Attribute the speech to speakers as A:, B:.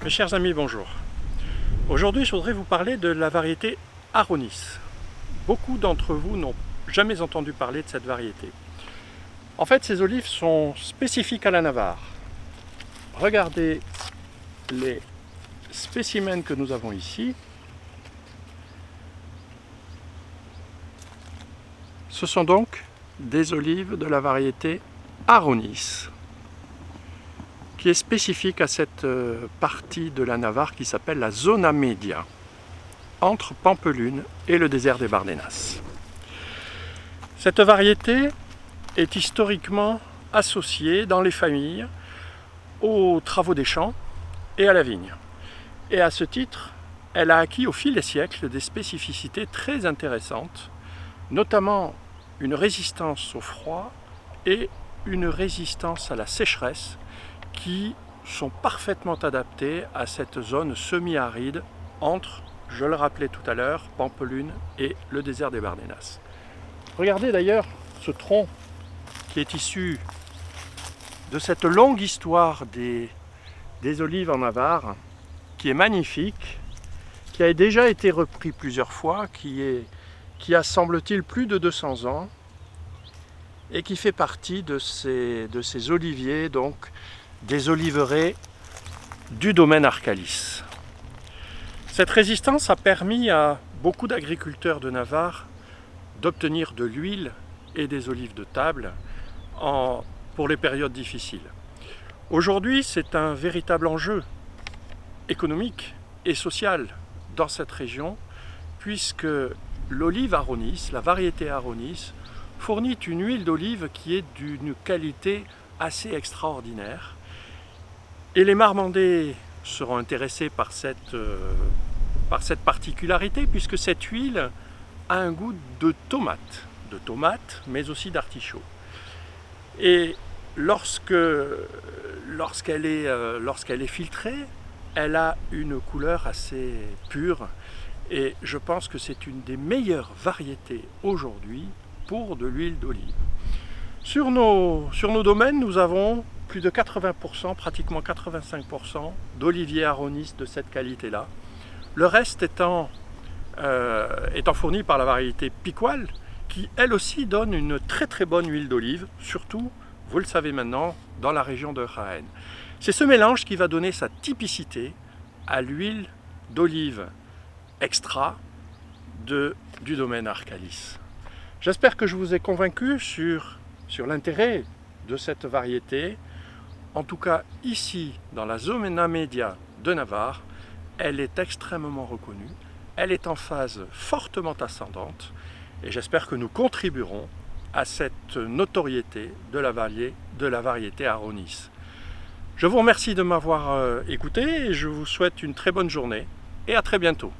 A: Mes chers amis, bonjour. Aujourd'hui, je voudrais vous parler de la variété Aronis. Beaucoup d'entre vous n'ont jamais entendu parler de cette variété. En fait, ces olives sont spécifiques à la Navarre. Regardez les spécimens que nous avons ici. Ce sont donc des olives de la variété Aronis, qui est spécifique à cette partie de la Navarre qui s'appelle la Zona Media, entre Pampelune et le désert des Bardenas. Cette variété est historiquement associée dans les familles aux travaux des champs et à la vigne. Et à ce titre, elle a acquis au fil des siècles des spécificités très intéressantes, notamment une résistance au froid et une résistance à la sécheresse, qui sont parfaitement adaptés à cette zone semi-aride entre, je le rappelais tout à l'heure, Pampelune et le désert des Bardenas. Regardez d'ailleurs ce tronc qui est issu de cette longue histoire des olives en Navarre, qui est magnifique, qui a déjà été repris plusieurs fois, qui a semble-t-il plus de 200 ans et qui fait partie de ces oliviers, donc des oliveraies du domaine Arcalis. Cette résistance a permis à beaucoup d'agriculteurs de Navarre d'obtenir de l'huile et des olives de table pour les périodes difficiles. Aujourd'hui, c'est un véritable enjeu économique et social dans cette région, puisque l'olive Aronis, la variété Aronis, fournit une huile d'olive qui est d'une qualité assez extraordinaire. Et les Marmandais seront intéressés par cette particularité, puisque cette huile a un goût de tomate, mais aussi d'artichaut. Et lorsqu'elle est filtrée, elle a une couleur assez pure, et je pense que c'est une des meilleures variétés aujourd'hui pour de l'huile d'olive. Sur nos domaines, nous avons plus de 80%, pratiquement 85% d'oliviers Aronis de cette qualité-là. Le reste étant fourni par la variété Picoile, qui elle aussi donne une très très bonne huile d'olive, surtout, vous le savez maintenant, dans la région de Jaén. C'est ce mélange qui va donner sa typicité à l'huile d'olive extra du domaine Arcalis. J'espère que je vous ai convaincu sur l'intérêt de cette variété. En tout cas, ici, dans la Zona Media de Navarre, elle est extrêmement reconnue, elle est en phase fortement ascendante, et j'espère que nous contribuerons à cette notoriété de la variété Aronis. Je vous remercie de m'avoir écouté, et je vous souhaite une très bonne journée, et à très bientôt.